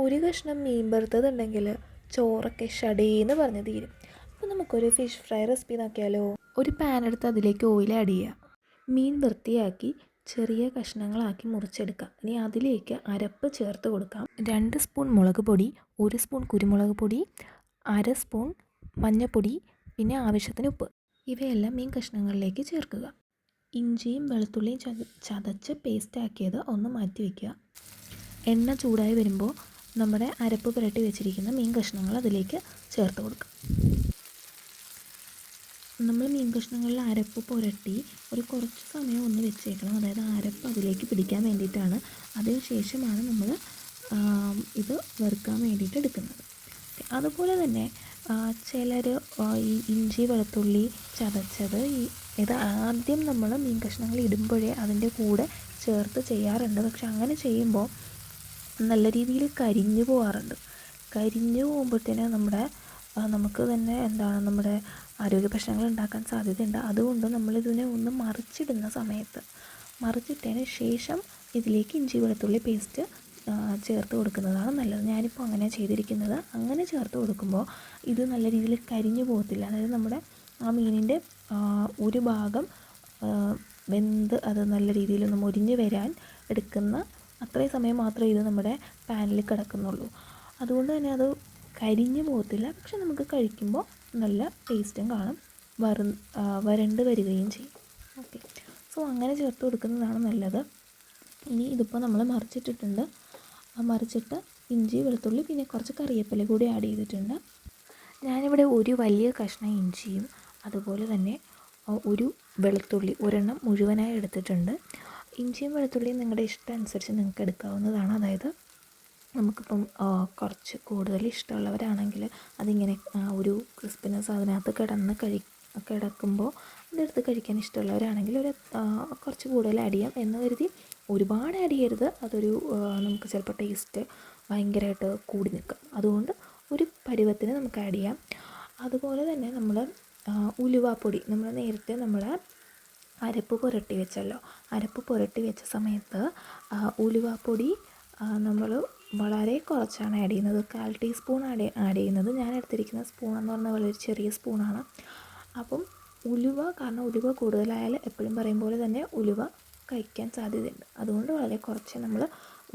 ഒരു കഷ്ണം മീൻ വറുത്തതുണ്ടെങ്കിൽ ചോറൊക്കെ ഷടേന്ന് പറഞ്ഞ് തീരും. അപ്പോൾ നമുക്കൊരു ഫിഷ് ഫ്രൈ റെസിപ്പി നോക്കിയാലോ? ഒരു പാൻ എടുത്ത് അതിലേക്ക് ഓയിൽ ആഡ് ചെയ്യുക. മീൻ വൃത്തിയാക്കി ചെറിയ കഷ്ണങ്ങളാക്കി മുറിച്ചെടുക്കാം. ഇനി അതിലേക്ക് അരപ്പ് ചേർത്ത് കൊടുക്കാം. 2 സ്പൂൺ മുളക് പൊടി, 1 സ്പൂൺ കുരുമുളക് പൊടി, 1/2 സ്പൂൺ മഞ്ഞൾപ്പൊടി, പിന്നെ ആവശ്യത്തിന് ഉപ്പ്. ഇവയെല്ലാം മീൻ കഷ്ണങ്ങളിലേക്ക് ചേർക്കുക. ഇഞ്ചിയും വെളുത്തുള്ളിയും ചതച്ച് പേസ്റ്റാക്കിയത് ഒന്ന് മാറ്റി വയ്ക്കുക. എണ്ണ ചൂടായി വരുമ്പോൾ നമ്മുടെ അരപ്പ് പുരട്ടി വെച്ചിരിക്കുന്ന മീൻ കഷ്ണങ്ങൾ അതിലേക്ക് ചേർത്ത് കൊടുക്കുക. നമ്മൾ മീൻ കഷ്ണങ്ങളിൽ അരപ്പ് പുരട്ടി ഒരു കുറച്ച് സമയം ഒന്ന് വെച്ചേക്കണം. അതായത് അരപ്പ് അതിലേക്ക് പിടിക്കാൻ വേണ്ടിയിട്ടാണ്. അതിന് ശേഷമാണ് നമ്മൾ ഇത് വറുക്കാൻ വേണ്ടിയിട്ട് എടുക്കുന്നത്. അതുപോലെ തന്നെ ചിലർ ഈ ഇഞ്ചി വെളുത്തുള്ളി ചതച്ചത് ഇത് ആദ്യം നമ്മൾ മീൻ കഷ്ണങ്ങൾ ഇടുമ്പോഴേ അതിൻ്റെ കൂടെ ചേർത്ത് ചെയ്യാറുണ്ട്. പക്ഷെ അങ്ങനെ ചെയ്യുമ്പോൾ നല്ല രീതിയിൽ കരിഞ്ഞു പോകാറുണ്ട്. കരിഞ്ഞു പോകുമ്പോഴത്തേന് നമുക്ക് തന്നെ നമ്മുടെ ആരോഗ്യ പ്രശ്നങ്ങൾ ഉണ്ടാക്കാൻ സാധ്യതയുണ്ട്. അതുകൊണ്ട് നമ്മളിതിനെ ഒന്ന് മറിച്ചിട്ടതിന് ശേഷം ഇതിലേക്ക് ഇഞ്ചി വെളുത്തുള്ളി പേസ്റ്റ് ചേർത്ത് കൊടുക്കുന്നതാണ് നല്ലത്. ഞാനിപ്പോൾ അങ്ങനെ ചെയ്തിരിക്കുന്നത്. അങ്ങനെ ചേർത്ത് കൊടുക്കുമ്പോൾ ഇത് നല്ല രീതിയിൽ കരിഞ്ഞു പോകത്തില്ല. അതായത് നമ്മുടെ ആ മീനിൻ്റെ ഒരു ഭാഗം വെന്ത് അത് നല്ല രീതിയിലൊന്ന് മൊരിഞ്ഞ് വരാൻ എടുക്കുന്ന അത്രയും സമയം മാത്രമേ ഇത് നമ്മുടെ പാനിൽ കിടക്കുന്നുള്ളൂ. അതുകൊണ്ട് തന്നെ അത് കരിഞ്ഞു പോകത്തില്ല. പക്ഷെ നമുക്ക് കഴിക്കുമ്പോൾ നല്ല ടേസ്റ്റും കാണും, വരണ്ട് വരികയും ചെയ്യും. ഓക്കെ, സോ അങ്ങനെ ചേർത്ത് കൊടുക്കുന്നതാണ് നല്ലത്. ഇനി ഇതിപ്പോൾ നമ്മൾ മറിച്ചിട്ടിട്ടുണ്ട്. മറിച്ചിട്ട് ഇഞ്ചി വെളുത്തുള്ളി പിന്നെ കുറച്ച് കറിവേപ്പില കൂടി ആഡ് ചെയ്തിട്ടുണ്ട്. ഞാനിവിടെ ഒരു വലിയ കഷ്ണം ഇഞ്ചിയും അതുപോലെ തന്നെ ഒരു വെളുത്തുള്ളി ഒരെണ്ണം മുഴുവനായി എടുത്തിട്ടുണ്ട്. ഇഞ്ചിയും വെളുത്തുള്ളിയും നിങ്ങളുടെ ഇഷ്ടം അനുസരിച്ച് നിങ്ങൾക്ക് എടുക്കാവുന്നതാണ്. അതായത് നമുക്കിപ്പം കുറച്ച് കൂടുതൽ ഇഷ്ടമുള്ളവരാണെങ്കിൽ അതിങ്ങനെ ഒരു ക്രിസ്പിനെസ് അതിനകത്ത് കിടക്കുമ്പോൾ അതെടുത്ത് കഴിക്കാൻ ഇഷ്ടമുള്ളവരാണെങ്കിൽ കുറച്ച് കൂടുതൽ ആഡ് ചെയ്യാം എന്ന് കരുതി ഒരുപാട് ആഡ് ചെയ്യരുത്. അതൊരു നമുക്ക് ചിലപ്പോൾ ടേസ്റ്റ് ഭയങ്കരമായിട്ട് കൂടി നിൽക്കും. അതുകൊണ്ട് ഒരു പരുവത്തിന് നമുക്ക് ആഡ് ചെയ്യാം. അതുപോലെ തന്നെ നമ്മൾ ഉലുവാപ്പൊടി നമ്മൾ നേരത്തെ അരപ്പ് പുരട്ടി വെച്ചല്ലോ. അരപ്പ് പുരട്ടി വെച്ച സമയത്ത് ഉലുവാപ്പൊടി നമ്മൾ വളരെ കുറച്ചാണ് ആഡ് ചെയ്യുന്നത്. 1/4 ടീസ്പൂൺ ആഡ് ചെയ്യുന്നത്. ഞാൻ എടുത്തിരിക്കുന്ന സ്പൂൺ എന്ന് പറഞ്ഞാൽ വളരെ ചെറിയ സ്പൂണാണ്. അപ്പം കാരണം ഉലുവ കൂടുതലായാൽ എപ്പോഴും പറയും പോലെ തന്നെ ഉലുവ കഴിക്കാൻ സാധ്യതയുണ്ട്. അതുകൊണ്ട് വളരെ കുറച്ച് നമ്മൾ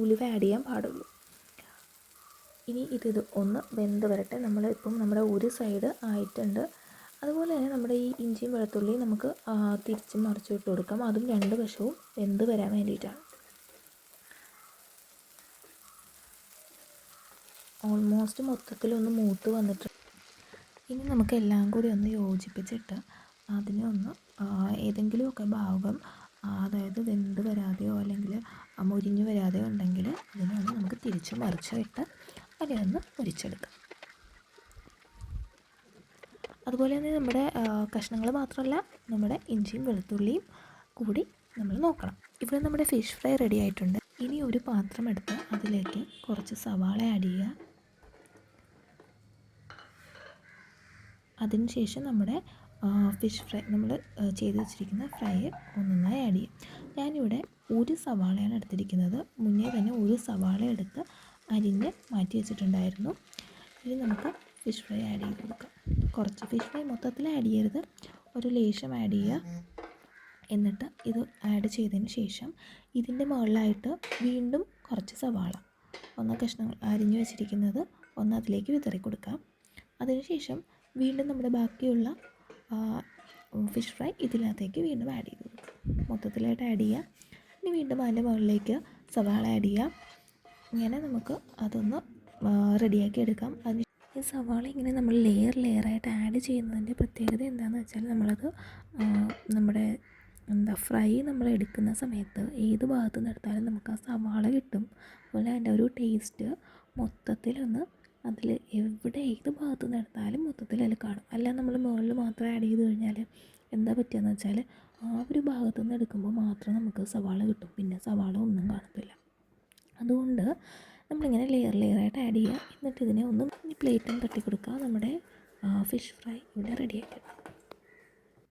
ഉലുവ ആഡ് ചെയ്യാൻ പാടുള്ളൂ. ഇനി ഇത് ഒന്ന് വെന്ത് വരട്ടെ. നമ്മുടെ ഒരു സൈഡ് ആയിട്ടുണ്ട്. അതുപോലെ തന്നെ നമ്മുടെ ഈ ഇഞ്ചിയും വെളുത്തുള്ളിയും നമുക്ക് തിരിച്ചും മറിച്ചും ഇട്ട് കൊടുക്കാം. അതും 2 വശവും വെന്ത് വരാൻ വേണ്ടിയിട്ടാണ്. ഓൾമോസ്റ്റ് മൊത്തത്തിലൊന്ന് മൂത്ത് വന്നിട്ടുണ്ട്. ഇനി നമുക്ക് എല്ലാം കൂടി ഒന്ന് യോജിപ്പിച്ചിട്ട് അതിനെ ഒന്ന് ഏതെങ്കിലുമൊക്കെ ഭാഗം അതായത് വെന്ത് വരാതെയോ അല്ലെങ്കിൽ മൊരിഞ്ഞു വരാതെയോ ഉണ്ടെങ്കിൽ അതിനെ ഒന്ന് നമുക്ക് തിരിച്ച് മറിച്ച് ഇട്ട് അതിനൊന്ന് പൊരിച്ചെടുക്കാം. അതുപോലെ തന്നെ നമ്മുടെ കഷ്ണങ്ങൾ മാത്രമല്ല നമ്മുടെ ഇഞ്ചിയും വെളുത്തുള്ളിയും കൂടി നമ്മൾ നോക്കണം. ഇവിടെ നമ്മുടെ ഫിഷ് ഫ്രൈ റെഡി ആയിട്ടുണ്ട്. ഇനി ഒരു പാത്രം എടുത്ത് അതിലേക്ക് കുറച്ച് സവാള ആഡ് ചെയ്യുക. അതിനുശേഷം നമ്മുടെ ഫിഷ് ഫ്രൈ നമ്മൾ ചെയ്ത് വെച്ചിരിക്കുന്ന ഫ്രൈ ഒന്നൊന്നായി ആഡ് ചെയ്യും. ഞാനിവിടെ ഒരു സവാളയാണ് എടുത്തിരിക്കുന്നത്. മുന്നേ തന്നെ ഒരു സവാള എടുത്ത് അരിഞ്ഞ് മാറ്റി വെച്ചിട്ടുണ്ടായിരുന്നു. ഇനി നമുക്ക് ഫിഷ് ഫ്രൈ ആഡ് ചെയ്ത് കൊടുക്കാം. കുറച്ച് ഫിഷ് ഫ്രൈ മൊത്തത്തിൽ ആഡ് ചെയ്യരുത്, ഒരു ലേശം ആഡ് ചെയ്യുക. എന്നിട്ട് ഇത് ആഡ് ചെയ്തതിന് ശേഷം ഇതിൻ്റെ മുകളിലായിട്ട് വീണ്ടും കുറച്ച് സവാള കഷ്ണങ്ങൾ അരിഞ്ഞു വെച്ചിരിക്കുന്നത് അതിലേക്ക് വിതറി കൊടുക്കാം. അതിനുശേഷം വീണ്ടും നമ്മുടെ ബാക്കിയുള്ള ഫിഷ് ഫ്രൈ ഇതിനകത്തേക്ക് വീണ്ടും ആഡ് ചെയ്ത് കൊടുക്കാം. മൊത്തത്തിലായിട്ട് ആഡ് ചെയ്യുക. ഇനി വീണ്ടും അതിൻ്റെ മുകളിലേക്ക് സവാള ആഡ് ചെയ്യുക. ഇങ്ങനെ നമുക്ക് അതൊന്ന് റെഡിയാക്കി എടുക്കാം. ഈ സവാള ഇങ്ങനെ നമ്മൾ ലെയറായിട്ട് ആഡ് ചെയ്യുന്നതിൻ്റെ പ്രത്യേകത എന്താണെന്ന് വെച്ചാൽ നമ്മളത് നമ്മുടെ ഫ്രൈ നമ്മൾ എടുക്കുന്ന സമയത്ത് ഏത് ഭാഗത്തു നിന്ന് എടുത്താലും നമുക്ക് ആ സവാള കിട്ടും. അതുപോലെ അതിൻ്റെ ഒരു ടേസ്റ്റ് മൊത്തത്തിലൊന്ന് അതിൽ ഏത് ഭാഗത്തു നിന്ന് എടുത്താലും മൊത്തത്തിൽ അതിൽ കാണും. അല്ല നമ്മൾ മുകളിൽ മാത്രം ആഡ് ചെയ്ത് കഴിഞ്ഞാൽ എന്താ പറ്റുകയെന്ന് വെച്ചാൽ ആ ഒരു ഭാഗത്തു നിന്ന് എടുക്കുമ്പോൾ മാത്രം നമുക്ക് സവാള കിട്ടും, പിന്നെ സവാള ഒന്നും കാണത്തില്ല. അതുകൊണ്ട് നമ്മളിങ്ങനെ ലെയറായിട്ട് ആഡ് ചെയ്യുക. എന്നിട്ട് ഇതിനെ ഒന്ന് പ്ലേറ്റും തട്ടി കൊടുക്കുക. നമ്മുടെ ഫിഷ് ഫ്രൈ ഇവിടെ റെഡിയാക്കി.